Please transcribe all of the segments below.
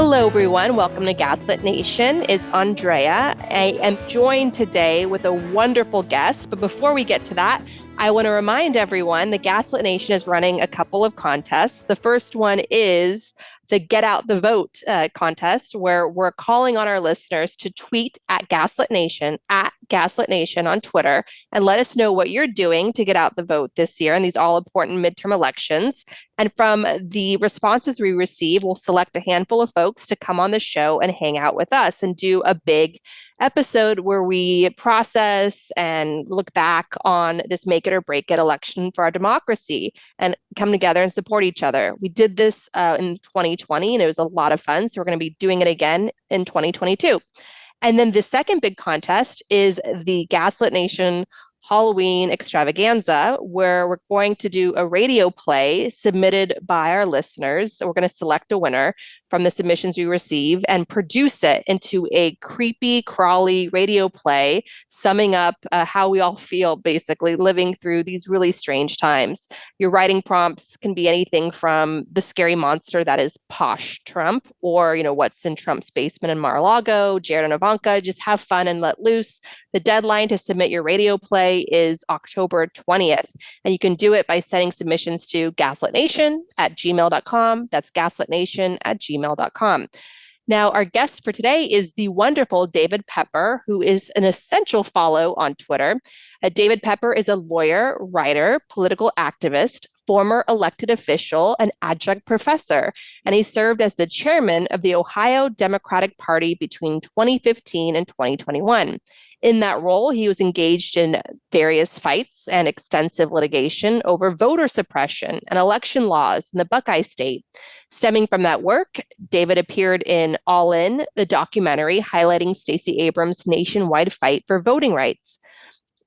Hello, everyone. Welcome to Gaslit Nation. It's Andrea. I am joined today with a wonderful guest. But before we get to that, I want to remind everyone the Gaslit Nation is running a couple of contests. The first one is the Get Out the Vote contest, where we're calling on our listeners to tweet at Gaslit Nation on Twitter, and let us know what you're doing to get out the vote this year in these all-important midterm elections. And from the responses we receive, we'll select a handful of folks to come on the show and hang out with us and do a big episode where we process and look back on this make it or break it election for our democracy and come together and support each other. We did this in 2020 and it was a lot of fun. So we're going to be doing it again in 2022. And then the second big contest is the Gaslit Nation Halloween extravaganza, where we're going to do a radio play submitted by our listeners. So we're going to select a winner from the submissions we receive and produce it into a creepy, crawly radio play, summing up how we all feel, basically, living through these really strange times. Your writing prompts can be anything from the scary monster that is posh Trump, or, what's in Trump's basement in Mar-a-Lago, Jared and Ivanka. Just have fun and let loose. The deadline to submit your radio play is October 20th. And you can do it by sending submissions to gaslitnation@gmail.com. That's gaslitnation@gmail.com. Now, our guest for today is the wonderful David Pepper, who is an essential follow on Twitter. David Pepper is a lawyer, writer, political activist, former elected official, and adjunct professor, and he served as the chairman of the Ohio Democratic Party between 2015 and 2021. In that role, he was engaged in various fights and extensive litigation over voter suppression and election laws in the Buckeye State. Stemming from that work, David appeared in All In, the documentary highlighting Stacey Abrams' nationwide fight for voting rights.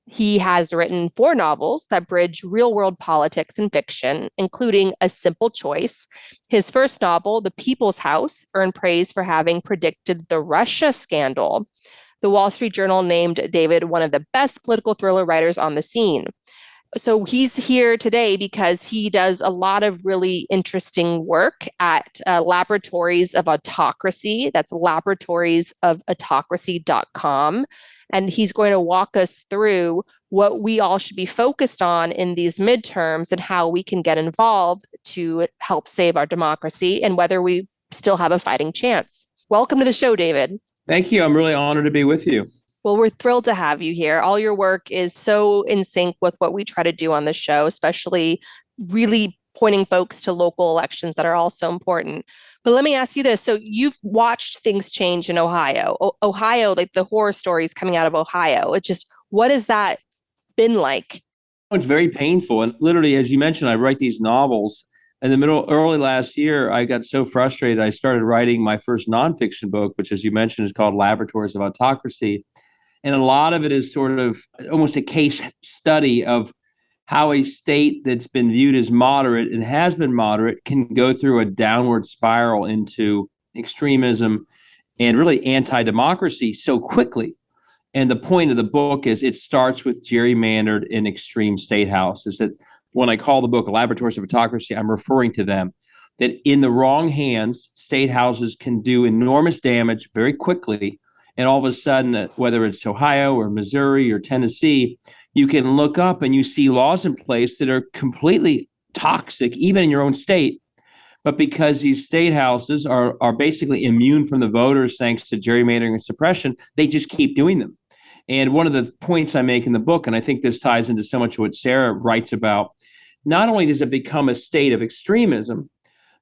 He has written 4 novels that bridge real-world politics and fiction, including A Simple Choice. His first novel, The People's House, earned praise for having predicted the Russia scandal. The Wall Street Journal named David one of the best political thriller writers on the scene. So he's here today because he does a lot of really interesting work at Laboratories of Autocracy. That's laboratories.autocracy.com. And he's going to walk us through what we all should be focused on in these midterms and how we can get involved to help save our democracy and whether we still have a fighting chance. Welcome to the show, David. Thank you. I'm really honored to be with you. Well, we're thrilled to have you here. All your work is so in sync with what we try to do on the show, especially really pointing folks to local elections that are also important. But let me ask you this. So you've watched things change in Ohio. Ohio, like the horror stories coming out of Ohio. It's just, what has that been like? It's very painful. And literally, as you mentioned, I write these novels. In the early last year, I got so frustrated, I started writing my first nonfiction book, which, as you mentioned, is called Laboratories of Autocracy. And a lot of it is sort of almost a case study of how a state that's been viewed as moderate and has been moderate can go through a downward spiral into extremism and really anti-democracy so quickly. And the point of the book is it starts with gerrymandered and extreme state houses. That when I call the book Laboratories of Autocracy, I'm referring to them. That in the wrong hands, state houses can do enormous damage very quickly. And all of a sudden, whether it's Ohio or Missouri or Tennessee, you can look up and you see laws in place that are completely toxic, even in your own state. But because these state houses are basically immune from the voters thanks to gerrymandering and suppression, they just keep doing them. And one of the points I make in the book, and I think this ties into so much of what Sarah writes about, not only does it become a state of extremism,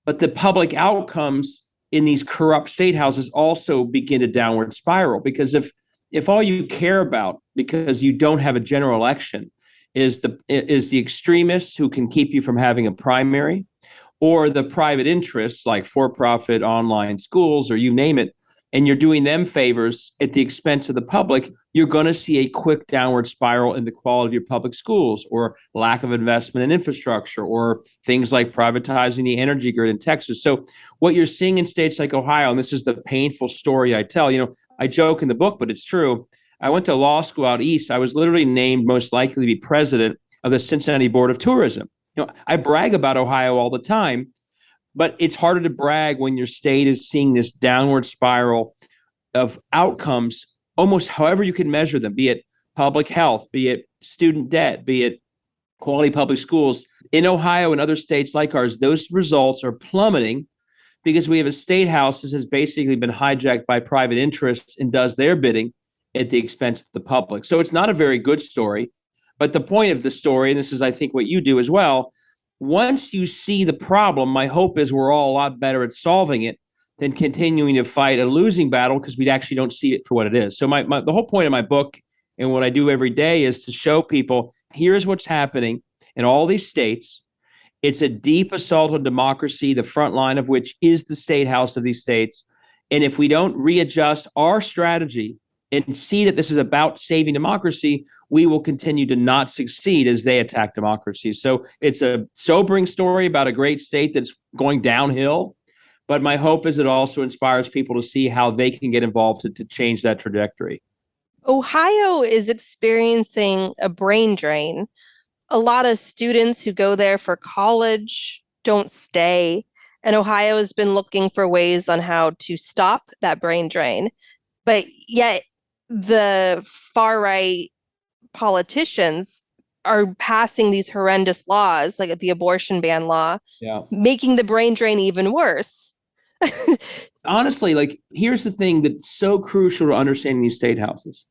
but the public outcomes in these corrupt state houses also begin a downward spiral. Because if all you care about, because you don't have a general election, is the extremists who can keep you from having a primary, or the private interests like for-profit online schools, or you name it, and you're doing them favors at the expense of the public, you're going to see a quick downward spiral in the quality of your public schools, or lack of investment in infrastructure, or things like privatizing the energy grid in Texas. So what you're seeing in states like Ohio, and this is the painful story I tell, I joke in the book, but it's true. I went to law school out east. I was literally named most likely to be president of the Cincinnati Board of Tourism. I brag about Ohio all the time. But it's harder to brag when your state is seeing this downward spiral of outcomes, almost however you can measure them, be it public health, be it student debt, be it quality public schools. In Ohio and other states like ours, those results are plummeting because we have a state house that has basically been hijacked by private interests and does their bidding at the expense of the public. So it's not a very good story. But the point of the story, and this is, I think, what you do as well, once you see the problem, my hope is we're all a lot better at solving it than continuing to fight a losing battle because we actually don't see it for what it is. So the whole point of my book and what I do every day is to show people, here's what's happening in all these states. It's a deep assault on democracy, the front line of which is the state house of these states. And if we don't readjust our strategy and see that this is about saving democracy, we will continue to not succeed as they attack democracy. So it's a sobering story about a great state that's going downhill. But my hope is it also inspires people to see how they can get involved to change that trajectory. Ohio is experiencing a brain drain. A lot of students who go there for college don't stay. And Ohio has been looking for ways on how to stop that brain drain. But yet, the far right politicians are passing these horrendous laws, like the abortion ban law, Yeah. making the brain drain even worse. Honestly, like, here's the thing that's so crucial to understanding these state houses.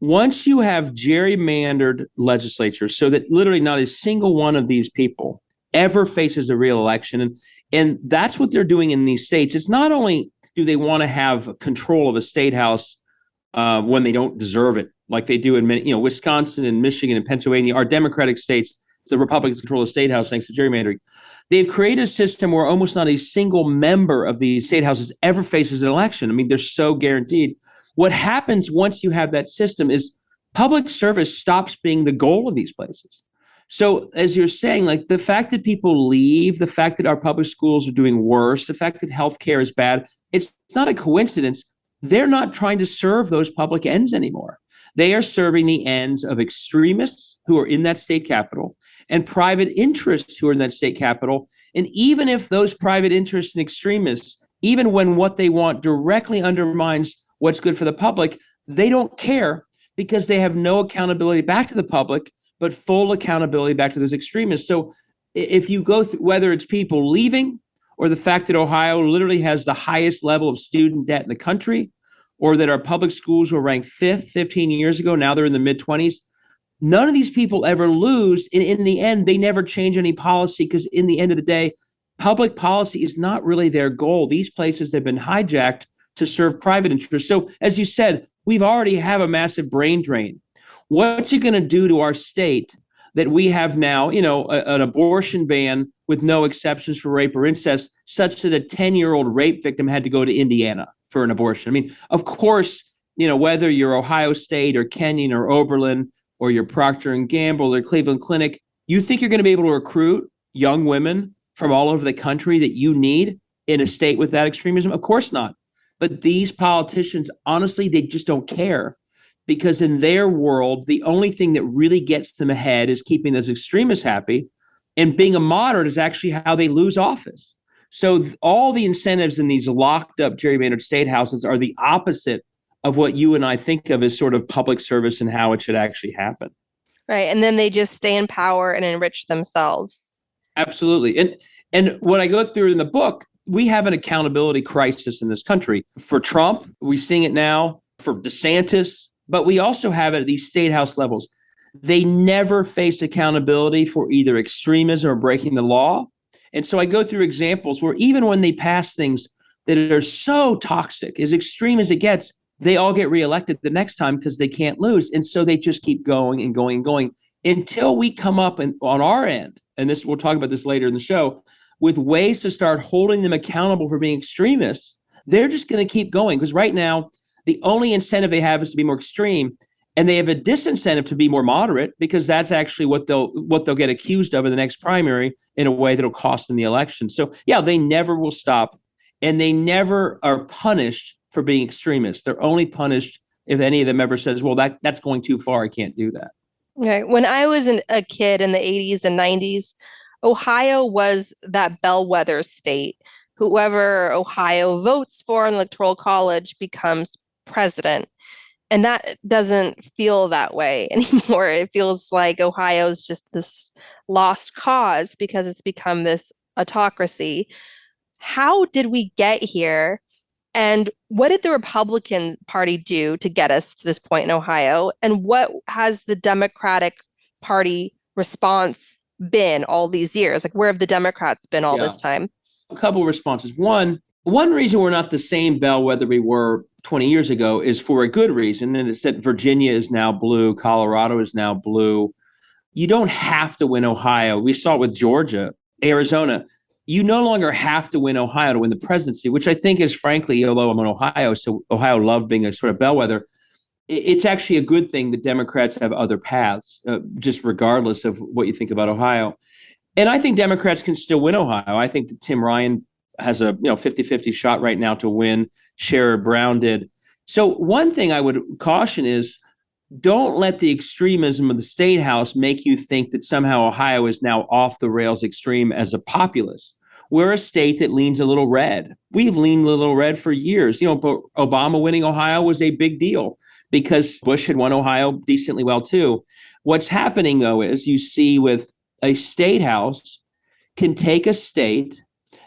Once you have gerrymandered legislatures so that literally not a single one of these people ever faces a real election, and that's what they're doing in these states. It's not only do they want to have control of a state house when they don't deserve it, like they do in many, Wisconsin and Michigan and Pennsylvania are Democratic states. The Republicans control the state house thanks to gerrymandering. They've created a system where almost not a single member of these state houses ever faces an election. I mean, they're so guaranteed. What happens once you have that system is public service stops being the goal of these places. So as you're saying, like the fact that people leave, the fact that our public schools are doing worse, the fact that healthcare is bad, it's not a coincidence. They're not trying to serve those public ends anymore. They are serving the ends of extremists who are in that state capital and private interests who are in that state capital. And even if those private interests and extremists, even when what they want directly undermines what's good for the public, they don't care because they have no accountability back to the public, but full accountability back to those extremists. So if you go through, whether it's people leaving or the fact that Ohio literally has the highest level of student debt in the country, or that our public schools were ranked 5th 15 years ago, now they're in the mid-20s, none of these people ever lose. And in the end, they never change any policy because in the end of the day, public policy is not really their goal. These places have been hijacked to serve private interests. So as you said, we've already have a massive brain drain. What's it going to do to our state that we have now, an abortion ban with no exceptions for rape or incest, such that a 10-year-old rape victim had to go to Indiana for an abortion? I mean, of course, whether you're Ohio State or Kenyon or Oberlin or you're Procter and Gamble or Cleveland Clinic, you think you're going to be able to recruit young women from all over the country that you need in a state with that extremism? Of course not. But these politicians, honestly, they just don't care, because in their world, the only thing that really gets them ahead is keeping those extremists happy. And being a moderate is actually how they lose office. So all the incentives in these locked up gerrymandered state houses are the opposite of what you and I think of as sort of public service and how it should actually happen. Right. And then they just stay in power and enrich themselves. Absolutely. And what I go through in the book, we have an accountability crisis in this country. For Trump, we're seeing it now. For DeSantis, but we also have it at these state house levels. They never face accountability for either extremism or breaking the law. And so I go through examples where even when they pass things that are so toxic, as extreme as it gets, they all get reelected the next time because they can't lose. And so they just keep going and going and going until we come up on our end, and this we'll talk about this later in the show, with ways to start holding them accountable for being extremists. They're just going to keep going because right now, the only incentive they have is to be more extreme, and they have a disincentive to be more moderate because that's actually what they'll get accused of in the next primary in a way that'll cost them the election. So yeah, they never will stop, and they never are punished for being extremists. They're only punished if any of them ever says, "Well, that's going too far. I can't do that." Right. When I was a kid in the 80s and 90s, Ohio was that bellwether state. Whoever Ohio votes for in the Electoral College becomes president. And that doesn't feel that way anymore. It feels like Ohio's just this lost cause because it's become this autocracy. How did we get here? And what did the Republican Party do to get us to this point in Ohio? And what has the Democratic Party response been all these years? Like, where have the Democrats been all Yeah. this time? A couple of responses. One reason we're not the same bellwether we were 20 years ago is for a good reason, and it's that Virginia is now blue, Colorado is now blue. You don't have to win Ohio. We saw it with Georgia, Arizona. You no longer have to win Ohio to win the presidency, which I think is frankly, although I'm in Ohio, so Ohio loved being a sort of bellwether, it's actually a good thing that Democrats have other paths, just regardless of what you think about Ohio. And I think Democrats can still win Ohio. I think that Tim Ryan has a 50-50 shot right now to win. Sherrod Brown did. So one thing I would caution is don't let the extremism of the state house make you think that somehow Ohio is now off the rails extreme as a populace. We're a state that leans a little red. We've leaned a little red for years. But Obama winning Ohio was a big deal because Bush had won Ohio decently well too. What's happening though is you see with a state house can take a state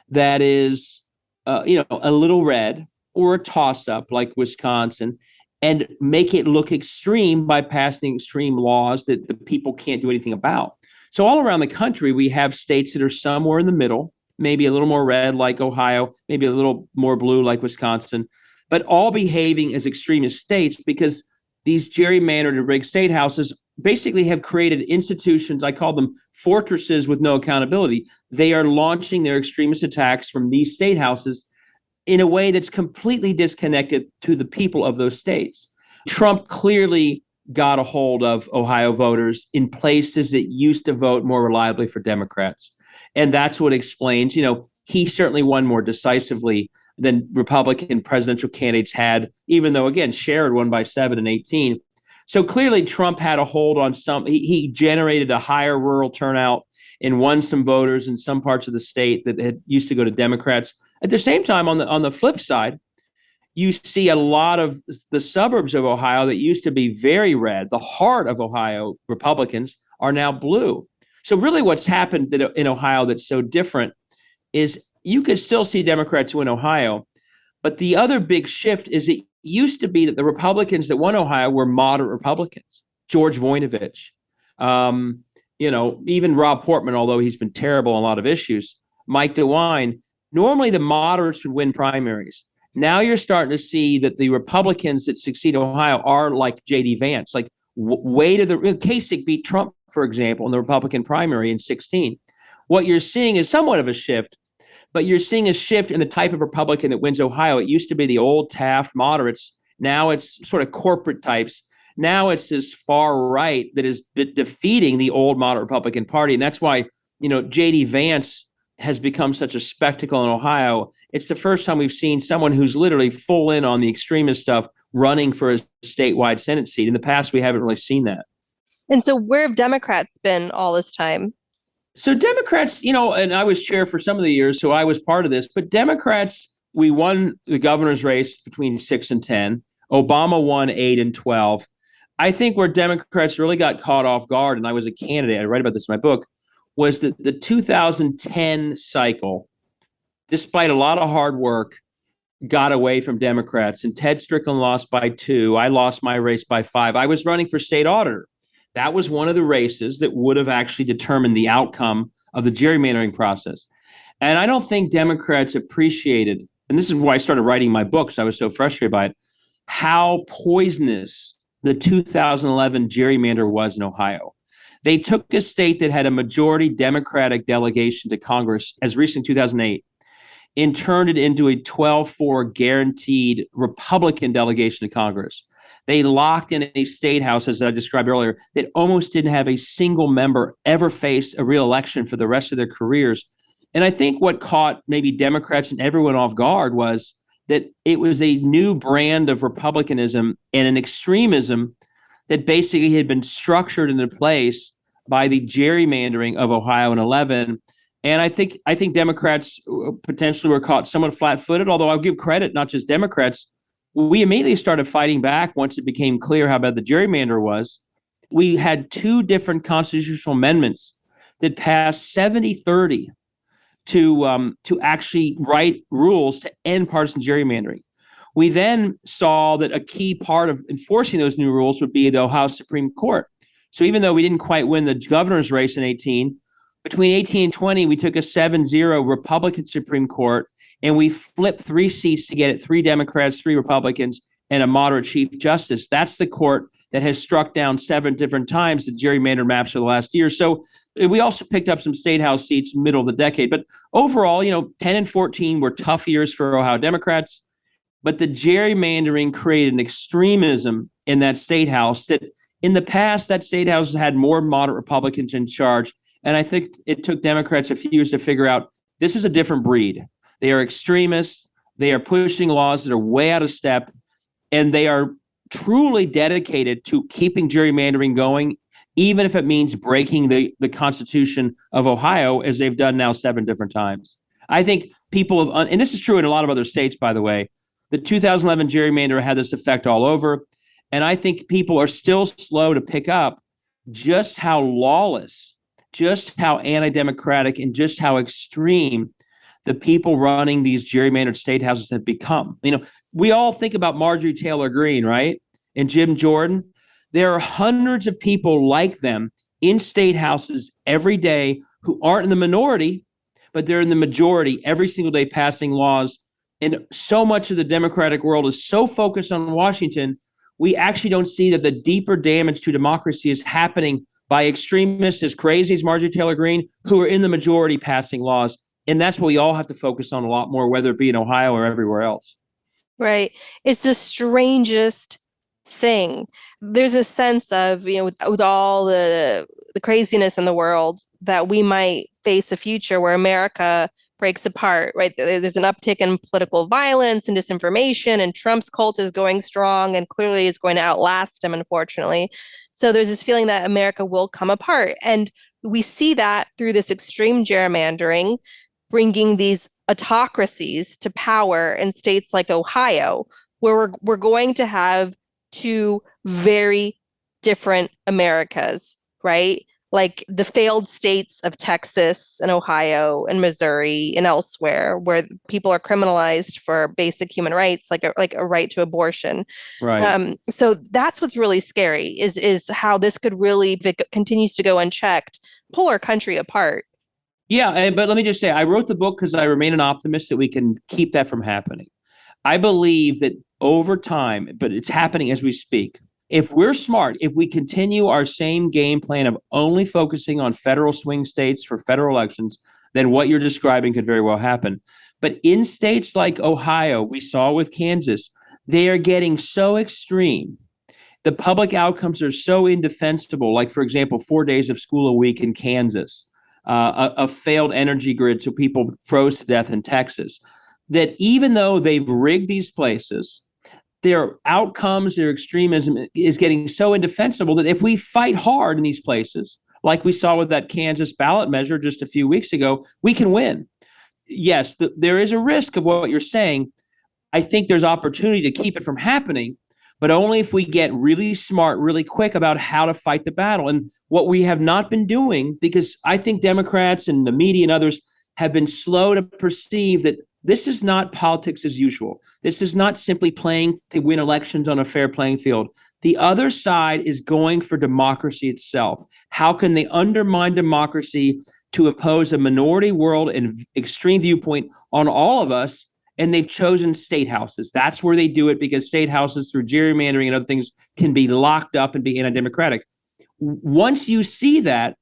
that is, a little red or a toss up like Wisconsin and make it look extreme by passing extreme laws that the people can't do anything about. So all around the country, we have states that are somewhere in the middle, maybe a little more red like Ohio, maybe a little more blue like Wisconsin, but all behaving as extremist states because these gerrymandered and rigged state houses basically have created institutions. I call them fortresses with no accountability. They are launching their extremist attacks from these state houses in a way that's completely disconnected to the people of those states. Trump clearly got a hold of Ohio voters in places that used to vote more reliably for Democrats. And that's what explains, he certainly won more decisively than Republican presidential candidates had, even though, again, Sherrod won by 7 and 18. So clearly Trump had a hold on he generated a higher rural turnout and won some voters in some parts of the state that had used to go to Democrats. At the same time, on the flip side, you see a lot of the suburbs of Ohio that used to be very red, the heart of Ohio Republicans, are now blue. So really what's happened in Ohio that's so different is you could still see Democrats win Ohio, but the other big shift is it used to be that the Republicans that won Ohio were moderate Republicans. George Voinovich, even Rob Portman, although he's been terrible on a lot of issues, Mike DeWine. Normally the moderates would win primaries. Now you're starting to see that the Republicans that succeed in Ohio are like J.D. Vance, like way to the Kasich beat Trump, for example, in the Republican primary in 2016. What you're seeing is somewhat of a shift, but you're seeing a shift in the type of Republican that wins Ohio. It used to be the old Taft moderates. Now it's sort of corporate types. Now it's this far right that is defeating the old moderate Republican Party. And that's why, J.D. Vance has become such a spectacle in Ohio. It's the first time we've seen someone who's literally full in on the extremist stuff running for a statewide Senate seat. In the past, we haven't really seen that. And so, where have Democrats been all this time? So Democrats, and I was chair for some of the years, so I was part of this, but Democrats, we won the governor's race between 6 and 10. Obama won 8 and 12. I think where Democrats really got caught off guard, and I was a candidate, I write about this in my book, was that the 2010 cycle, despite a lot of hard work, got away from Democrats. And Ted Strickland lost by 2. I lost my race by 5. I was running for state auditor. That was one of the races that would have actually determined the outcome of the gerrymandering process. And I don't think Democrats appreciated, and this is why I started writing my books, I was so frustrated by it, how poisonous the 2011 gerrymander was in Ohio. They took a state that had a majority Democratic delegation to Congress as recent 2008 and turned it into a 12-4 guaranteed Republican delegation to Congress. They locked in a state house, as I described earlier, that almost didn't have a single member ever face a real election for the rest of their careers. And I think what caught maybe Democrats and everyone off guard was that it was a new brand of Republicanism and an extremism that basically had been structured into place by the gerrymandering of Ohio in 11. And I think Democrats potentially were caught somewhat flat-footed, although I'll give credit, not just Democrats. We immediately started fighting back once it became clear how bad the gerrymander was. We had two different constitutional amendments that passed 70-30 to actually write rules to end partisan gerrymandering. We then saw that a key part of enforcing those new rules would be the Ohio Supreme Court. So even though we didn't quite win the governor's race in 18, between 18 and 20, we took a 7-0 Republican Supreme Court, and we flipped 3 seats to get it 3 Democrats, 3 Republicans, and a moderate Chief Justice. That's the court that has struck down 7 different times the gerrymander maps for the last year. So we also picked up some state house seats middle of the decade. But overall, 10 and 14 were tough years for Ohio Democrats. But the gerrymandering created an extremism in that state house that in the past, that state house had more moderate Republicans in charge. And I think it took Democrats a few years to figure out this is a different breed. They are extremists. They are pushing laws that are way out of step. And they are truly dedicated to keeping gerrymandering going, even if it means breaking the Constitution of Ohio, as they've done now 7 different times. I think people have, and this is true in a lot of other states, by the way, the 2011 gerrymander had this effect all over. And I think people are still slow to pick up just how lawless, just how anti-democratic, and just how extreme the people running these gerrymandered state houses have become. We all think about Marjorie Taylor Greene, right? And Jim Jordan. There are hundreds of people like them in state houses every day who aren't in the minority, but they're in the majority every single day passing laws. And so much of the democratic world is so focused on Washington, we actually don't see that the deeper damage to democracy is happening by extremists as crazy as Marjorie Taylor Greene, who are in the majority passing laws. And that's what we all have to focus on a lot more, whether it be in Ohio or everywhere else. Right. It's the strangest thing. There's a sense of, with all the craziness in the world, that we might face a future where America breaks apart, right? There's an uptick in political violence and disinformation, and Trump's cult is going strong and clearly is going to outlast him, unfortunately. So there's this feeling that America will come apart. And we see that through this extreme gerrymandering, bringing these autocracies to power in states like Ohio, where we're going to have 2 very different Americas, right? Like the failed states of Texas and Ohio and Missouri and elsewhere, where people are criminalized for basic human rights, like a right to abortion. Right. So that's what's really scary is how this could really, if it continues to go unchecked, pull our country apart. Yeah, but let me just say, I wrote the book because I remain an optimist that we can keep that from happening. I believe that over time, but it's happening as we speak. If we're smart, if we continue our same game plan of only focusing on federal swing states for federal elections, then what you're describing could very well happen. But in states like Ohio, we saw with Kansas, they are getting so extreme. The public outcomes are so indefensible. Like, for example, 4 days of school a week in Kansas, a failed energy grid so people froze to death in Texas, that even though they've rigged these places, their outcomes, their extremism is getting so indefensible that if we fight hard in these places, like we saw with that Kansas ballot measure just a few weeks ago, we can win. Yes, there is a risk of what you're saying. I think there's opportunity to keep it from happening, but only if we get really smart, really quick about how to fight the battle. And what we have not been doing, because I think Democrats and the media and others have been slow to perceive that this is not politics as usual. This is not simply playing to win elections on a fair playing field. The other side is going for democracy itself. How can they undermine democracy to impose a minority world and extreme viewpoint on all of us? And they've chosen state houses. That's where they do it, because state houses, through gerrymandering and other things, can be locked up and be anti-democratic. Once you see that,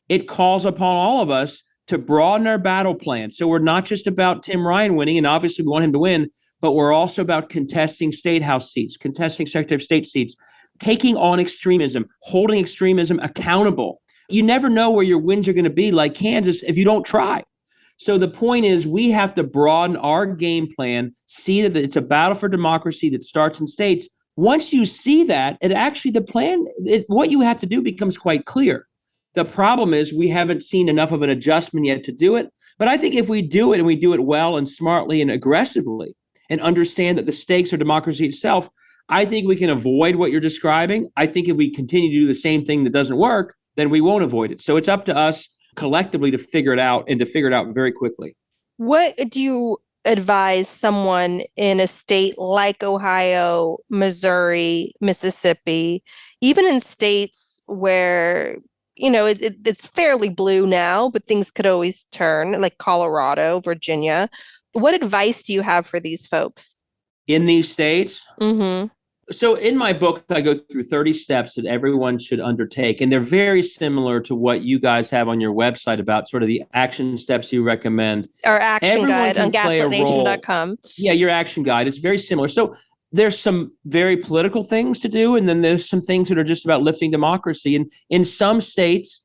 it calls upon all of us to broaden our battle plan. So we're not just about Tim Ryan winning, and obviously we want him to win, but we're also about contesting state house seats, contesting Secretary of State seats, taking on extremism, holding extremism accountable. You never know where your wins are going to be, like Kansas, if you don't try. So the point is, we have to broaden our game plan, see that it's a battle for democracy that starts in states. Once you see that, it actually, the plan, what you have to do becomes quite clear. The problem is we haven't seen enough of an adjustment yet to do it. But I think if we do it and we do it well and smartly and aggressively and understand that the stakes are democracy itself, I think we can avoid what you're describing. I think if we continue to do the same thing that doesn't work, then we won't avoid it. So it's up to us collectively to figure it out and to figure it out very quickly. What do you advise someone in a state like Ohio, Missouri, Mississippi, even in states where, it's fairly blue now, but things could always turn, like Colorado, Virginia. What advice do you have for these folks? In these states, Mm-hmm. so in my book, I go through 30 steps that everyone should undertake. And they're very similar to what you guys have on your website about sort of the action steps you recommend. Our action Everyone guide on can play a role. gaslitnation.com. Yeah, your action guide. It's very similar. So there's some very political things to do, and then there's some things that are just about lifting democracy. And in some states,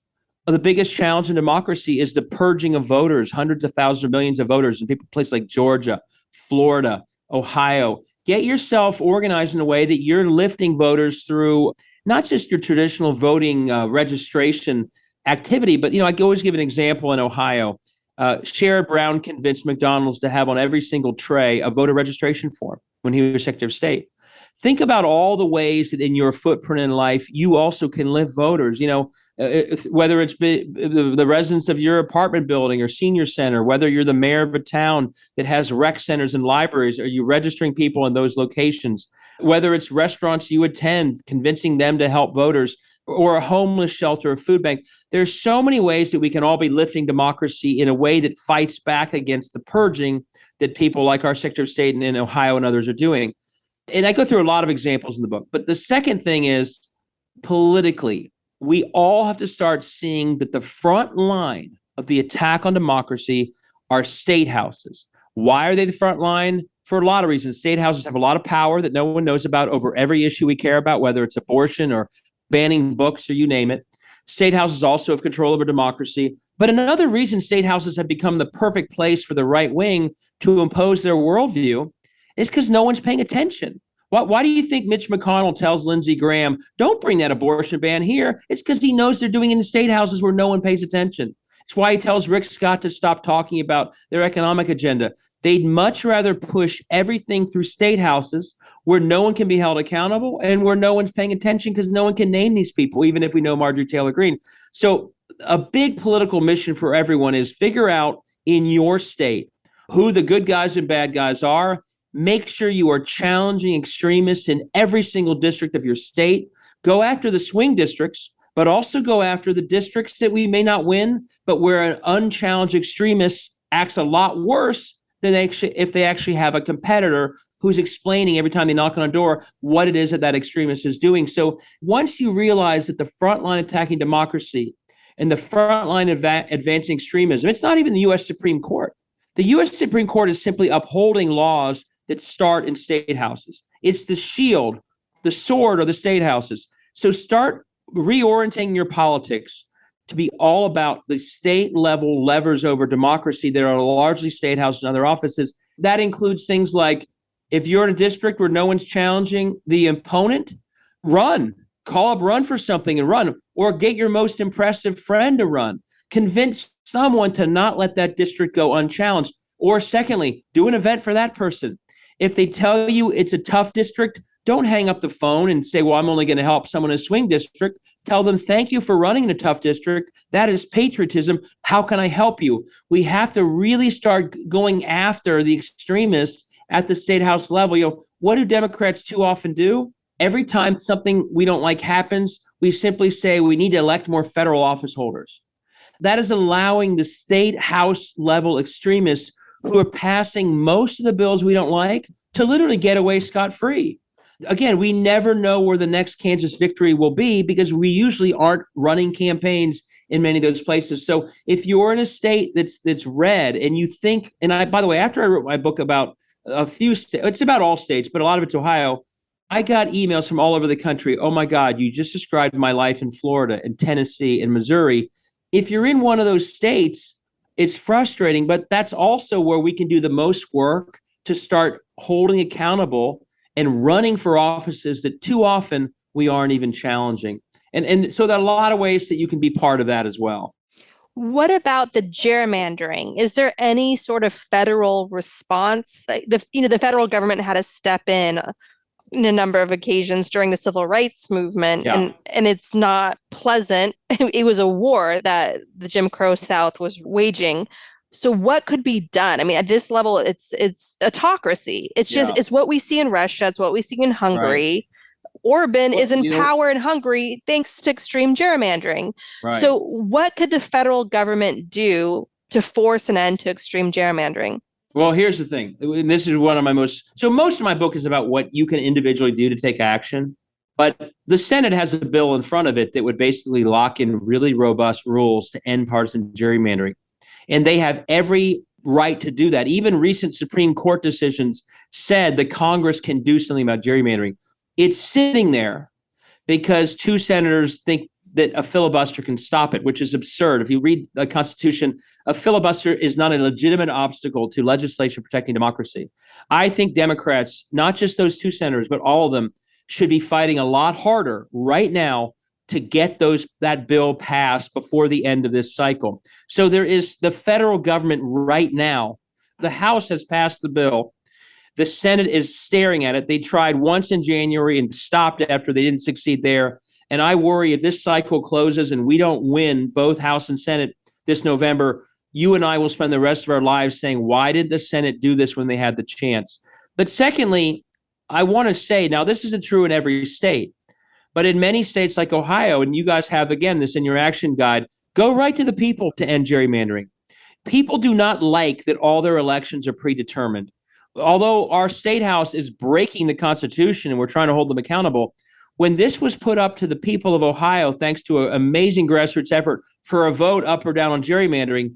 the biggest challenge in democracy is the purging of voters, hundreds of thousands of millions of voters in places like Georgia, Florida, Ohio. Get yourself organized in a way that you're lifting voters through not just your traditional voting registration activity, but I always give an example in Ohio. Sherrod Brown convinced McDonald's to have on every single tray a voter registration form when he was Secretary of State. Think about all the ways that in your footprint in life, you also can lift voters, whether it's the residents of your apartment building or senior center, whether you're the mayor of a town that has rec centers and libraries, are you registering people in those locations? Whether it's restaurants you attend, convincing them to help voters, or a homeless shelter or food bank. There's so many ways that we can all be lifting democracy in a way that fights back against the purging that people like our Secretary of State in Ohio and others are doing. And I go through a lot of examples in the book. But the second thing is politically, we all have to start seeing that the front line of the attack on democracy are state houses. Why are they the front line? For a lot of reasons. State houses have a lot of power that no one knows about over every issue we care about, whether it's abortion or banning books or you name it. State houses also have control over democracy. But another reason state houses have become the perfect place for the right wing to impose their worldview is because no one's paying attention. Why do you think Mitch McConnell tells Lindsey Graham, don't bring that abortion ban here? It's because he knows they're doing it in state houses where no one pays attention. It's why he tells Rick Scott to stop talking about their economic agenda. They'd much rather push everything through state houses where no one can be held accountable and where no one's paying attention because no one can name these people, even if we know Marjorie Taylor Greene. So a big political mission for everyone is figure out in your state who the good guys and bad guys are. Make sure you are challenging extremists in every single district of your state. Go after the swing districts, but also go after the districts that we may not win, but where an unchallenged extremist acts a lot worse than if they actually have a competitor who's explaining every time they knock on a door what it is that extremist is doing. So once you realize that the front line attacking democracy and the front line advancing extremism, it's not even the U.S. Supreme Court. The U.S. Supreme Court is simply upholding laws that start in state houses. It's the shield, the sword, or the state houses. So start reorienting your politics to be all about the state level levers over democracy that are largely state houses and other offices. That includes things like if you're in a district where no one's challenging the opponent, run. Call up, run for something and run, or get your most impressive friend to run. Convince someone to not let that district go unchallenged. Or secondly, do an event for that person. If they tell you it's a tough district, don't hang up the phone and say, well, I'm only going to help someone in a swing district. Tell them, thank you for running in a tough district. That is patriotism. How can I help you? We have to really start going after the extremists at the state house level. What do Democrats too often do? Every time something we don't like happens, we simply say we need to elect more federal office holders. That is allowing the state house level extremists who are passing most of the bills we don't like to literally get away scot-free. Again, we never know where the next Kansas victory will be because we usually aren't running campaigns in many of those places. So if you're in a state that's red and you think, and by the way, after I wrote my book about a few states, it's about all states, but a lot of it's Ohio, I got emails from all over the country. Oh my God, you just described my life in Florida and Tennessee and Missouri. If you're in one of those states, it's frustrating, but that's also where we can do the most work to start holding accountable and running for offices that too often we aren't even challenging. And so there are a lot of ways that you can be part of that as well. What about the gerrymandering? Is there any sort of federal response? The federal government had to step in a number of occasions during the civil rights movement, Yeah, and it's not pleasant. It was a war that the Jim Crow South was waging. So what could be done? I mean, at this level, it's autocracy. It's just yeah, it's what we see in Russia, it's what we see in right. Hungary. Orban Well, is in power in Hungary thanks to extreme gerrymandering. right. So what could the federal government do to force an end to extreme gerrymandering? Well, here's the thing. And this is one of my most of my book is about what you can individually do to take action. But the Senate has a bill in front of it that would basically lock in really robust rules to end partisan gerrymandering. And they have every right to do that. Even recent Supreme Court decisions said that Congress can do something about gerrymandering. It's sitting there because two senators think that a filibuster can stop it, which is absurd. If you read the Constitution, a filibuster is not a legitimate obstacle to legislation protecting democracy. I think Democrats, not just those two senators, but all of them, should be fighting a lot harder right now to get that bill passed before the end of this cycle. So there is the federal government right now. The House has passed the bill. The Senate is staring at it. They tried once in January and stopped after they didn't succeed there. And I worry if this cycle closes and we don't win both House and Senate this November, you and I will spend the rest of our lives saying, why did the Senate do this when they had the chance? But secondly, I want to say, now this isn't true in every state, but in many states like Ohio, and you guys have, again, this in your action guide, go right to the people to end gerrymandering. People do not like that all their elections are predetermined. Although our state house is breaking the Constitution and we're trying to hold them accountable, when this was put up to the people of Ohio, thanks to an amazing grassroots effort for a vote up or down on gerrymandering,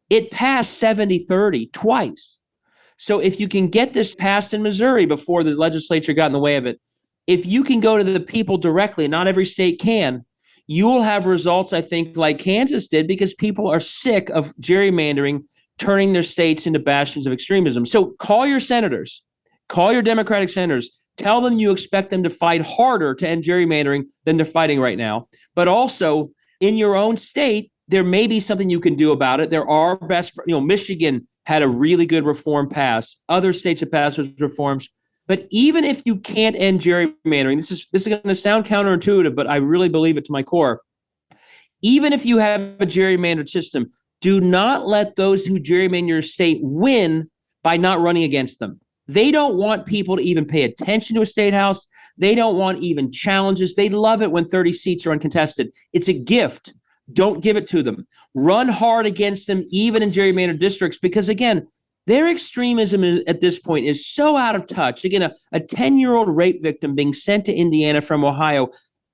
it passed 70-30 twice. So if you can get this passed in Missouri before the legislature got in the way of it, if you can go to the people directly, not every state can, you will have results, I think, like Kansas did, because people are sick of gerrymandering, turning their states into bastions of extremism. So call your senators, call your Democratic senators, tell them you expect them to fight harder to end gerrymandering than they're fighting right now. But also in your own state, there may be something you can do about it. There are Michigan had a really good reform pass. Other states have passed those reforms. But even if you can't end gerrymandering, this is going to sound counterintuitive, but I really believe it to my core. Even if you have a gerrymandered system, do not let those who gerrymander your state win by not running against them. They don't want people to even pay attention to a state house. They don't want even challenges. They love it when 30 seats are uncontested. It's a gift. Don't give it to them. Run hard against them, even in gerrymandered districts, because again, their extremism at this point is so out of touch. Again, a 10-year-old rape victim being sent to Indiana from Ohio,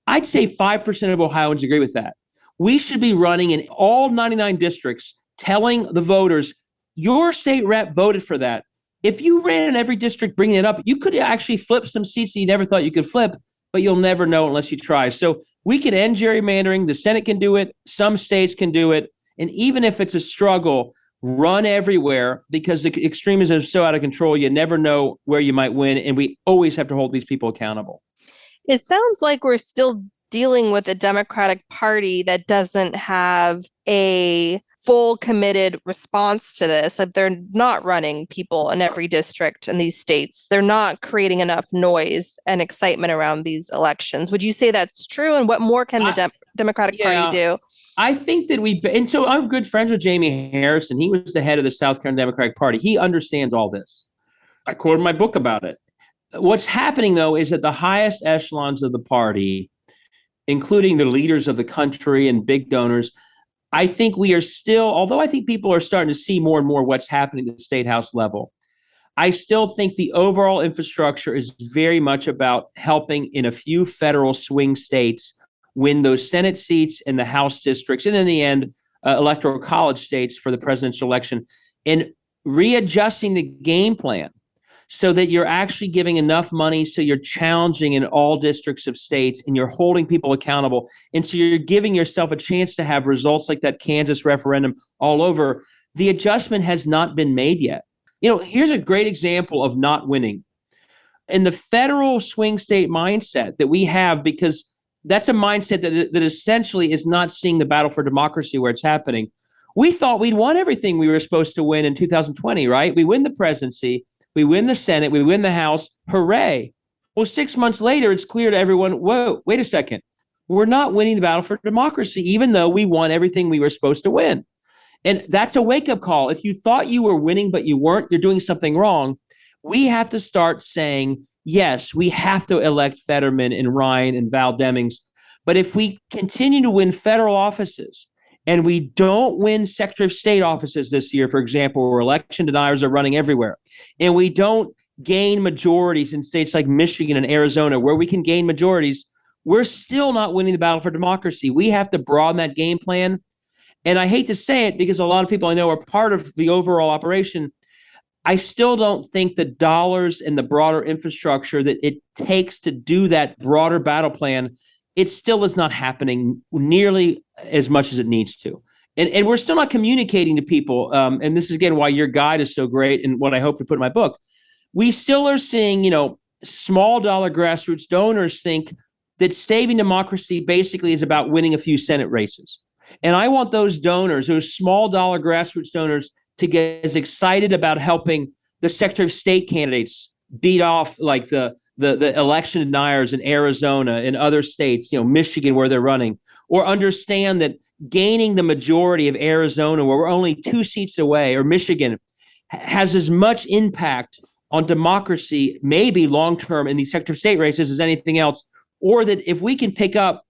I'd say 5% of Ohioans agree with that. We should be running in all 99 districts, telling the voters, your state rep voted for that. If you ran in every district bringing it up, you could actually flip some seats that you never thought you could flip, but you'll never know unless you try. So we can end gerrymandering. The Senate can do it. Some states can do it. And even if it's a struggle, run everywhere, because the extremism is so out of control, you never know where you might win. And we always have to hold these people accountable. It sounds like we're still dealing with a Democratic Party that doesn't have a full committed response to this. Like they're not running people in every district in these states. They're not creating enough noise and excitement around these elections. Would you say that's true? And what more can the Democratic Party do? I think that and so I'm good friends with Jamie Harrison. He was the head of the South Carolina Democratic Party. He understands all this. I quoted my book about it. What's happening, though, is that the highest echelons of the party, including the leaders of the country and big donors, I think we are still, although I think people are starting to see more and more what's happening at the state house level, I still think the overall infrastructure is very much about helping in a few federal swing states win those Senate seats in the House districts, and in the end, electoral college states for the presidential election, and readjusting the game plan so that you're actually giving enough money so you're challenging in all districts of states and you're holding people accountable. And so you're giving yourself a chance to have results like that Kansas referendum all over. The adjustment has not been made yet. Here's a great example of not winning. In the federal swing state mindset that we have, because That's a mindset that essentially is not seeing the battle for democracy where it's happening. We thought we'd won everything we were supposed to win in 2020, right? We win the presidency, we win the Senate, we win the House. Hooray. Well, 6 months later, it's clear to everyone, whoa, wait a second. We're not winning the battle for democracy, even though we won everything we were supposed to win. And that's a wake-up call. If you thought you were winning, but you weren't, you're doing something wrong. We have to start saying, yes, we have to elect Fetterman and Ryan and Val Demings. But if we continue to win federal offices and we don't win Secretary of State offices this year, for example, where election deniers are running everywhere, and we don't gain majorities in states like Michigan and Arizona where we can gain majorities, we're still not winning the battle for democracy. We have to broaden that game plan. And I hate to say it because a lot of people I know are part of the overall operation. I still don't think the dollars and the broader infrastructure that it takes to do that broader battle plan, it still is not happening nearly as much as it needs to. And we're still not communicating to people. And this is, again, why your guide is so great and what I hope to put in my book. We still are seeing, small dollar grassroots donors think that saving democracy basically is about winning a few Senate races. And I want those donors, those small dollar grassroots donors, to get as excited about helping the Secretary of State candidates beat off like the election deniers in Arizona and other states, Michigan, where they're running, or understand that gaining the majority of Arizona, where we're only 2 seats away, or Michigan, has as much impact on democracy, maybe long-term in these Secretary of State races as anything else, or that if we can pick up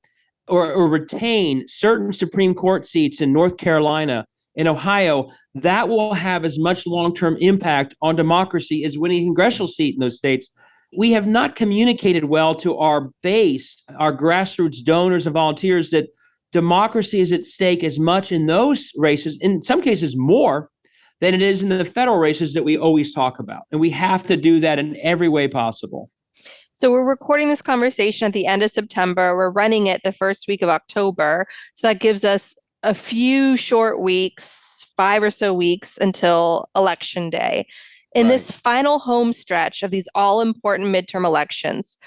or retain certain Supreme Court seats in North Carolina and Ohio, that will have as much long-term impact on democracy as winning a congressional seat in those states. We have not communicated well to our base, our grassroots donors and volunteers, that democracy is at stake as much in those races, in some cases more, than it is in the federal races that we always talk about. And we have to do that in every way possible. So we're recording this conversation at the end of September. We're running it the first week of October. So that gives us a few short weeks, 5 or so weeks until Election Day. In this final home stretch of these all-important midterm elections,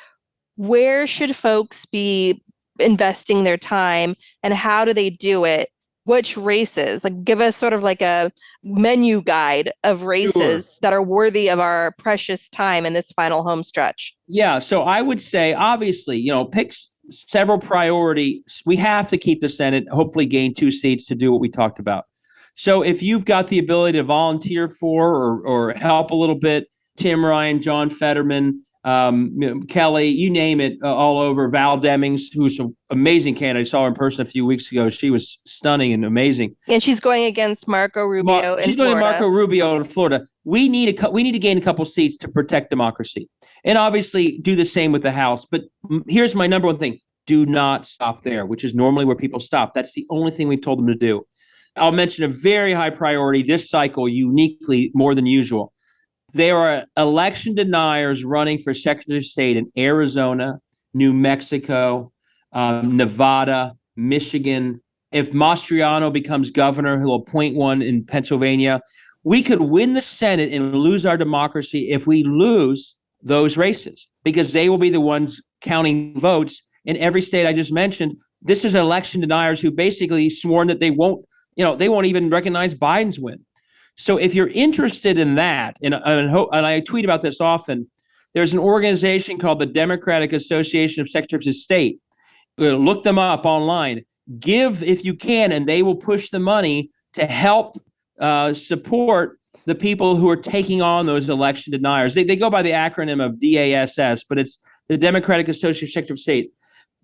where should folks be investing their time and how do they do it? Which races? Like, give us sort of like a menu guide of races that are worthy of our precious time in this final home stretch. Yeah, so I would say, obviously, pick several priorities. We have to keep the Senate, hopefully gain 2 seats to do what we talked about. So if you've got the ability to volunteer for or help a little bit, Tim Ryan, John Fetterman, Kelly, you name it, all over. Val Demings, who's an amazing candidate. I saw her in person a few weeks ago. She was stunning and amazing. And she's going against Marco Rubio in Florida. She's going Marco Rubio in Florida. We need to gain a couple seats to protect democracy, and obviously do the same with the House. But here's my number one thing: do not stop there, which is normally where people stop. That's the only thing we've told them to do. I'll mention a very high priority this cycle, uniquely more than usual. There are election deniers running for Secretary of State in Arizona, New Mexico, Nevada, Michigan. If Mastriano becomes governor, he'll appoint one in Pennsylvania. We could win the Senate and lose our democracy if we lose those races, because they will be the ones counting votes in every state I just mentioned. This is election deniers who basically sworn that they won't even recognize Biden's win. So if you're interested in that, and I tweet about this often, there's an organization called the Democratic Association of Secretaries of State. Look them up online. Give if you can, and they will push the money to help support the people who are taking on those election deniers. They go by the acronym of DASS, but it's the Democratic Association of Secretaries of State.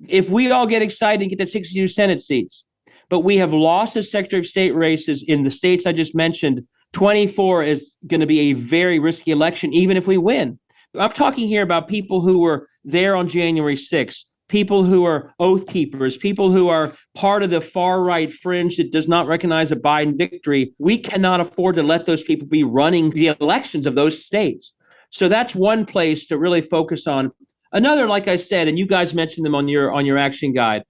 If we all get excited and get the 62 Senate seats, but we have lost the Secretary of State races in the states I just mentioned, 24 is going to be a very risky election, even if we win. I'm talking here about people who were there on January 6th, people who are oath keepers, people who are part of the far-right fringe that does not recognize a Biden victory. We cannot afford to let those people be running the elections of those states. So that's one place to really focus on. Another, like I said, and you guys mentioned them on your action guide,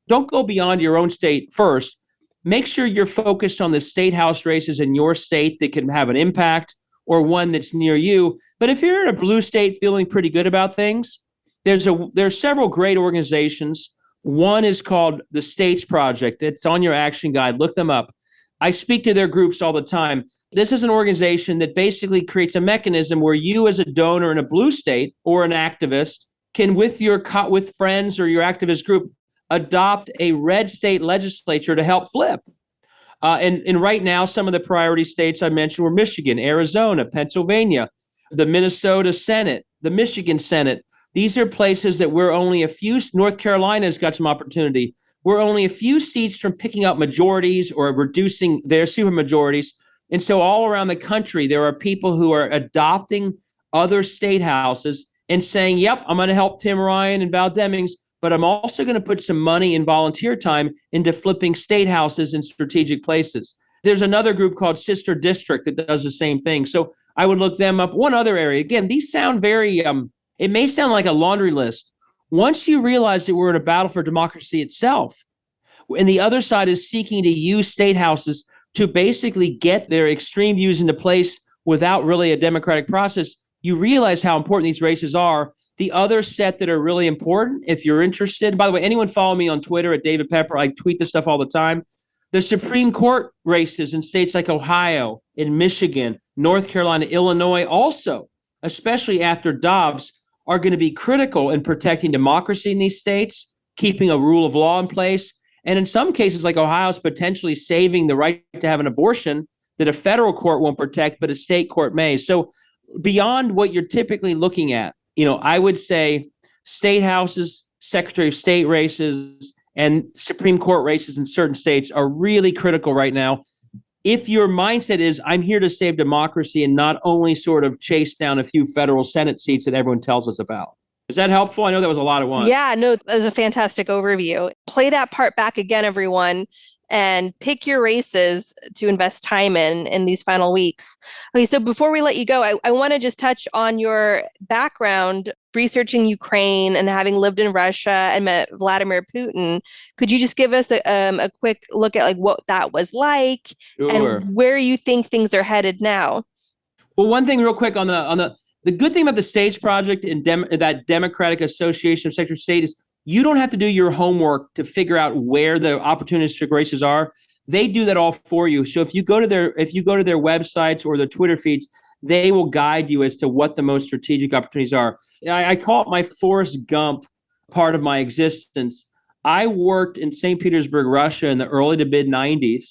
don't go beyond your own state first. Make sure you're focused on the state house races in your state that can have an impact, or one that's near you. But if you're in a blue state feeling pretty good about things, there's several great organizations. One is called the States Project. It's on your action guide. Look them up. I speak to their groups all the time. This is an organization that basically creates a mechanism where you, as a donor in a blue state or an activist, can, with friends or your activist group, adopt a red state legislature to help flip. And right now, some of the priority states I mentioned were Michigan, Arizona, Pennsylvania, the Minnesota Senate, the Michigan Senate. These are places that we're only a few. North Carolina's got some opportunity. We're only a few seats from picking up majorities or reducing their supermajorities. And so all around the country, there are people who are adopting other state houses and saying, yep, I'm going to help Tim Ryan and Val Demings, but I'm also going to put some money and volunteer time into flipping state houses in strategic places. There's another group called Sister District that does the same thing. So I would look them up. One other area, again, these sound very, it may sound like a laundry list. Once you realize that we're in a battle for democracy itself, and the other side is seeking to use state houses to basically get their extreme views into place without really a democratic process, you realize how important these races are. The other set that are really important, if you're interested, by the way, anyone follow me on Twitter at David Pepper, I tweet this stuff all the time. The Supreme Court races in states like Ohio, in Michigan, North Carolina, Illinois, also, especially after Dobbs, are going to be critical in protecting democracy in these states, keeping a rule of law in place, and in some cases like Ohio's potentially saving the right to have an abortion that a federal court won't protect, but a state court may. So beyond what you're typically looking at, I would say state houses, Secretary of State races, and Supreme Court races in certain states are really critical right now. If your mindset is, I'm here to save democracy and not only sort of chase down a few federal Senate seats that everyone tells us about. Is that helpful? I know that was a lot at once. Yeah, no, that was a fantastic overview. Play that part back again, everyone, and pick your races to invest time in these final weeks. Okay, so before we let you go, I want to just touch on your background researching Ukraine and having lived in Russia and met Vladimir Putin. Could you just give us a quick look at like what that was like Sure. and where you think things are headed now? Well, one thing real quick on the good thing about the States Project and that Democratic Association of Secretary of State is you don't have to do your homework to figure out where the opportunistic races are. They do that all for you. So if you go to their websites or their Twitter feeds, they will guide you as to what the most strategic opportunities are. I call it my Forrest Gump part of my existence. I worked in St. Petersburg, Russia in the early to mid 90s.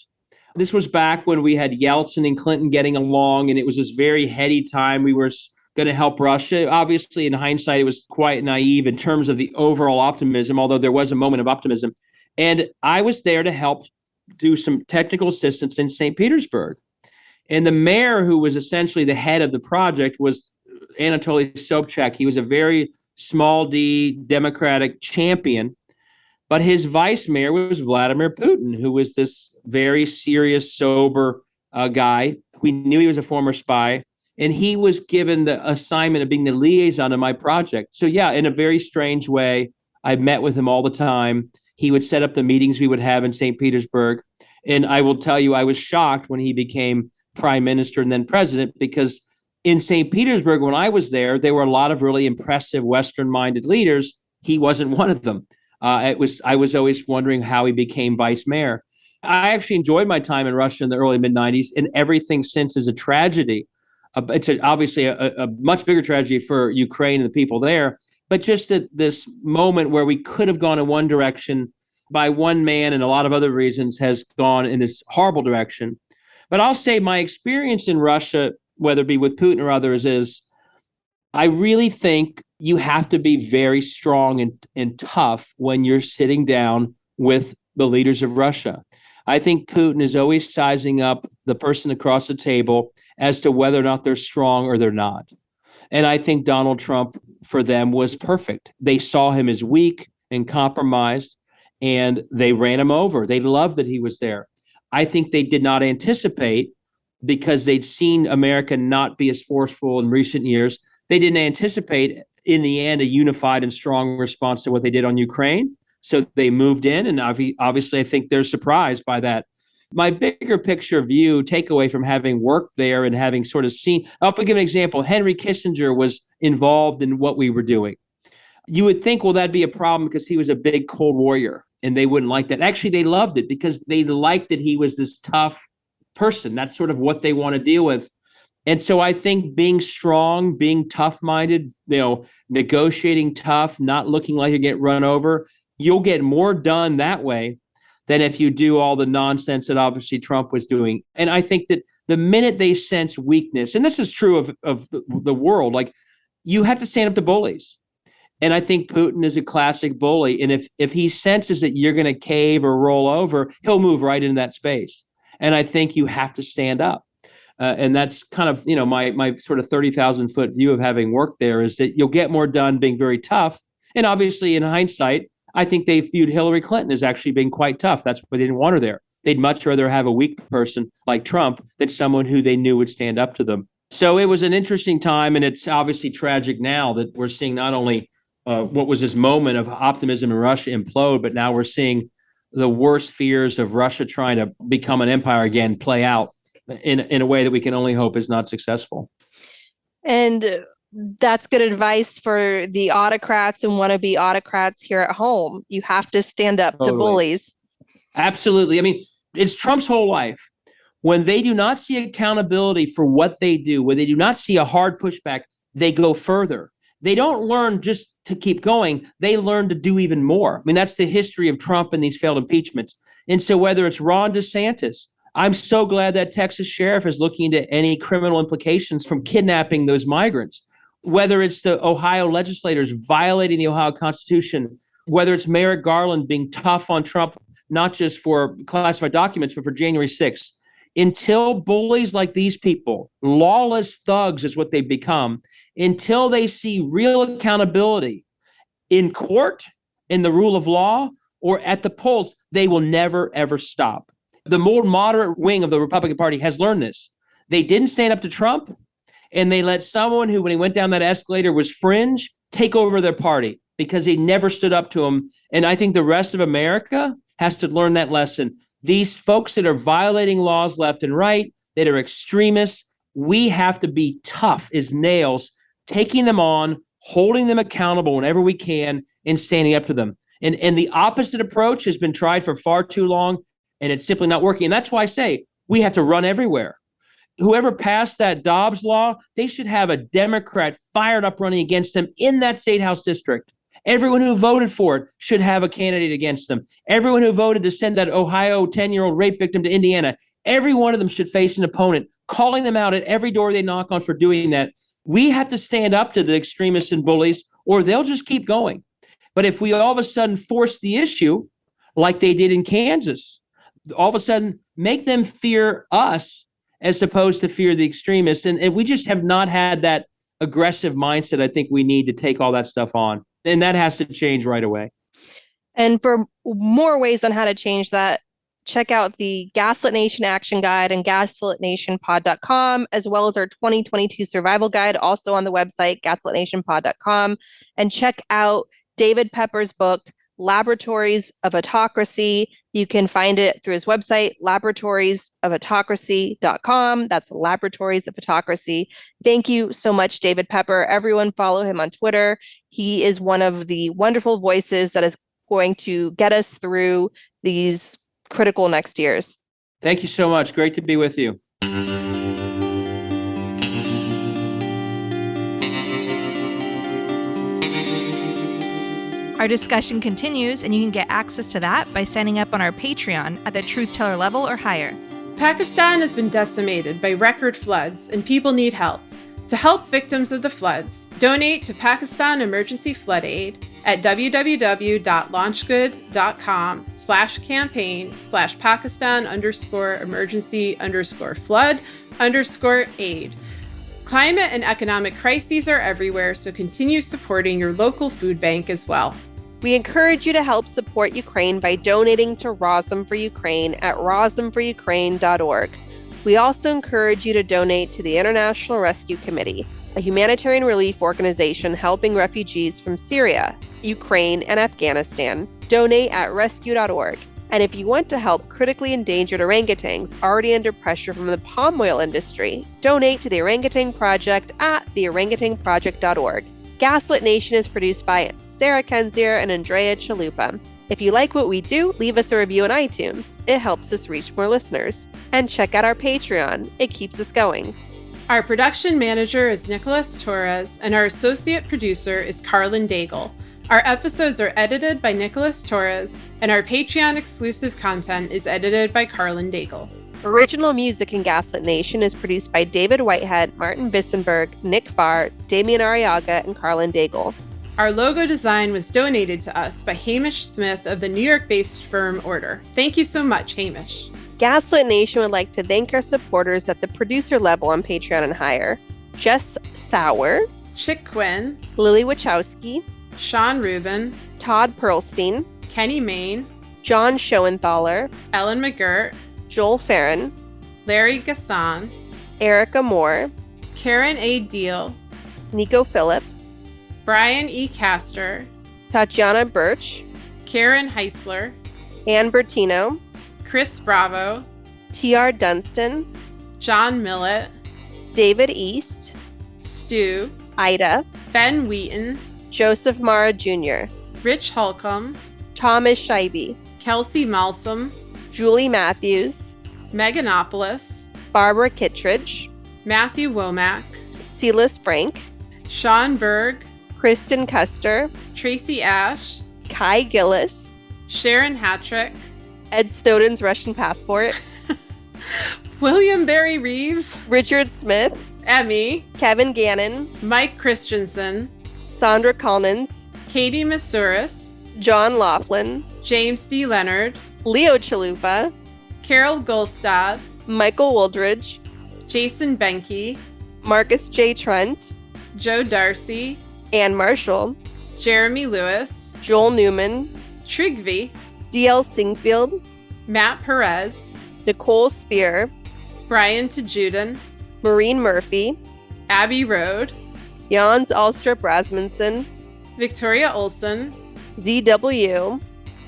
This was back when we had Yeltsin and Clinton getting along, and it was this very heady time. We were going to help Russia. Obviously, in hindsight, it was quite naive in terms of the overall optimism, although there was a moment of optimism. And I was there to help do some technical assistance in St. Petersburg. And the mayor, who was essentially the head of the project, was Anatoly Sobchak. He was a very small d Democratic champion. But his vice mayor was Vladimir Putin, who was this very serious, sober guy. We knew he was a former spy. And he was given the assignment of being the liaison of my project. So yeah, in a very strange way, I met with him all the time. He would set up the meetings we would have in St. Petersburg. And I will tell you, I was shocked when he became prime minister and then president, because in St. Petersburg, when I was there were a lot of really impressive Western-minded leaders. He wasn't one of them. I was always wondering how he became vice mayor. I actually enjoyed my time in Russia in the early mid-90s, and everything since is a tragedy. It's obviously a much bigger tragedy for Ukraine and the people there, but just this moment where we could have gone in one direction by one man and a lot of other reasons has gone in this horrible direction. But I'll say my experience in Russia, whether it be with Putin or others, is I really think you have to be very strong and tough when you're sitting down with the leaders of Russia. I think Putin is always sizing up the person across the table as to whether or not they're strong or they're not. And I think Donald Trump, for them, was perfect. They saw him as weak and compromised, and they ran him over. They loved that he was there. I think they did not anticipate, because they'd seen America not be as forceful in recent years, they didn't anticipate, in the end, a unified and strong response to what they did on Ukraine. So they moved in, and obviously I think they're surprised by that. My bigger picture view, takeaway from having worked there and having sort of seen, I'll give an example. Henry Kissinger was involved in what we were doing. You would think, well, that'd be a problem because he was a big Cold Warrior and they wouldn't like that. Actually, they loved it because they liked that he was this tough person. That's sort of what they want to deal with. And so I think being strong, being tough-minded, negotiating tough, not looking like you get run over, you'll get more done that way than if you do all the nonsense that obviously Trump was doing. And I think that the minute they sense weakness, and this is true of the world, like you have to stand up to bullies. And I think Putin is a classic bully. And if he senses that you're going to cave or roll over, he'll move right into that space. And I think you have to stand up. And that's kind of, my sort of 30,000-foot view of having worked there is that you'll get more done being very tough. And obviously, in hindsight, I think they viewed Hillary Clinton as actually being quite tough. That's why they didn't want her there. They'd much rather have a weak person like Trump than someone who they knew would stand up to them. So it was an interesting time. And it's obviously tragic now that we're seeing not only what was this moment of optimism in Russia implode, but now we're seeing the worst fears of Russia trying to become an empire again play out in a way that we can only hope is not successful. And that's good advice for the autocrats and wannabe autocrats here at home. You have to stand up to bullies. Absolutely. I mean, it's Trump's whole life. When they do not see accountability for what they do, when they do not see a hard pushback, they go further. They don't learn just to keep going. They learn to do even more. I mean, that's the history of Trump and these failed impeachments. And so whether it's Ron DeSantis, I'm so glad that Texas sheriff is looking into any criminal implications from kidnapping those migrants. Whether it's the Ohio legislators violating the Ohio Constitution, whether it's Merrick Garland being tough on Trump, not just for classified documents, but for January 6th. Until bullies like these people, lawless thugs is what they've become, until they see real accountability in court, in the rule of law, or at the polls, they will never, ever stop. The more moderate wing of the Republican Party has learned this. They didn't stand up to Trump, and they let someone who, when he went down that escalator, was fringe, take over their party because he never stood up to him. And I think the rest of America has to learn that lesson. These folks that are violating laws left and right, that are extremists, we have to be tough as nails, taking them on, holding them accountable whenever we can, and standing up to them. And the opposite approach has been tried for far too long, and it's simply not working. And that's why I say we have to run everywhere. Whoever passed that Dobbs law, they should have a Democrat fired up running against them in that state house district. Everyone who voted for it should have a candidate against them. Everyone who voted to send that Ohio 10-year-old rape victim to Indiana, every one of them should face an opponent, calling them out at every door they knock on for doing that. We have to stand up to the extremists and bullies, or they'll just keep going. But if we all of a sudden force the issue, like they did in Kansas, all of a sudden make them fear us as opposed to fear the extremists. And we just have not had that aggressive mindset I think we need to take all that stuff on. And that has to change right away. And for more ways on how to change that, check out the Gaslit Nation Action Guide and gaslitnationpod.com, as well as our 2022 Survival Guide, also on the website, gaslitnationpod.com. And check out David Pepper's book, Laboratories of Autocracy. You can find it through his website, laboratories-of-autocracy.com. That's Laboratories of Autocracy. Thank you so much, David Pepper. Everyone follow him on Twitter. He is one of the wonderful voices that is going to get us through these critical next years. Thank you so much. Great to be with you. Our discussion continues, and you can get access to that by signing up on our Patreon at the Truth Teller level or higher. Pakistan has been decimated by record floods, and people need help. To help victims of the floods, donate to Pakistan Emergency Flood Aid at www.launchgood.com/campaign/Pakistan_emergency_flood_aid. Climate and economic crises are everywhere, so continue supporting your local food bank as well. We encourage you to help support Ukraine by donating to Rosem for Ukraine at rosemforukraine.org. We also encourage you to donate to the International Rescue Committee, a humanitarian relief organization helping refugees from Syria, Ukraine, and Afghanistan. Donate at rescue.org. And if you want to help critically endangered orangutans already under pressure from the palm oil industry, donate to the Orangutan Project at theorangutanproject.org. Gaslit Nation is produced by Sarah Kenzier and Andrea Chalupa. If you like what we do, leave us a review on iTunes. It helps us reach more listeners. And check out our Patreon. It keeps us going. Our production manager is Nicholas Torres, and our associate producer is Carlin Daigle. Our episodes are edited by Nicholas Torres, and our Patreon-exclusive content is edited by Carlin Daigle. Original music in Gaslit Nation is produced by David Whitehead, Martin Bissenberg, Nick Farr, Damian Arriaga, and Carlin Daigle. Our logo design was donated to us by Hamish Smith of the New York-based firm Order. Thank you so much, Hamish. Gaslit Nation would like to thank our supporters at the producer level on Patreon and higher: Jess Sauer, Chick Quinn, Lily Wachowski, Sean Rubin, Todd Pearlstein, Kenny Main, John Schoenthaler, Ellen McGirt, Joel Farron, Larry Gasson, Erica Moore, Karen A. Deal, Nico Phillips, Brian E. Castor, Tatiana Birch, Karen Heisler, Ann Bertino, Chris Bravo, T.R. Dunstan, John Millett, David East, Stu, Ida, Ben Wheaton, Joseph Mara Jr., Rich Holcomb, Thomas Scheibe, Kelsey Malsom, Julie Matthews, Meganopolis, Barbara Kittredge, Matthew Womack, Silas Frank, Sean Berg, Kristen Custer, Tracy Ash, Kai Gillis, Sharon Hattrick, Ed Snowden's Russian passport, William Barry Reeves, Richard Smith, Emmy, Kevin Gannon, Mike Christensen, Sandra Collins, Katie Masuris, John Laughlin, James D. Leonard, Leo Chalupa, Carol Golstad, Michael Woldridge, Jason Benke, Marcus J. Trent, Joe Darcy, Ann Marshall, Jeremy Lewis, Joel Newman, Trigvi, D.L. Singfield, Matt Perez, Nicole Spear, Brian Tajudin, Maureen Murphy, Abby Road, Jans Alstrup Rasmussen, Victoria Olson, ZW,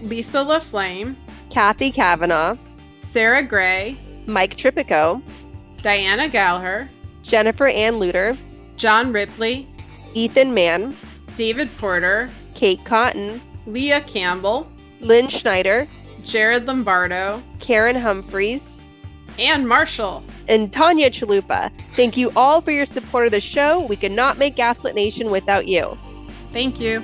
Lisa LaFlame, Kathy Kavanaugh, Sarah Gray, Mike Tripico, Diana Gallagher, Jennifer Ann Luter, John Ripley, Ethan Mann, David Porter, Kate Cotton, Leah Campbell, Lynn Schneider, Jared Lombardo, Karen Humphreys, and Marshall. and Tanya Chalupa. Thank you all for your support of the show. We could not make Gaslit Nation without you. Thank you.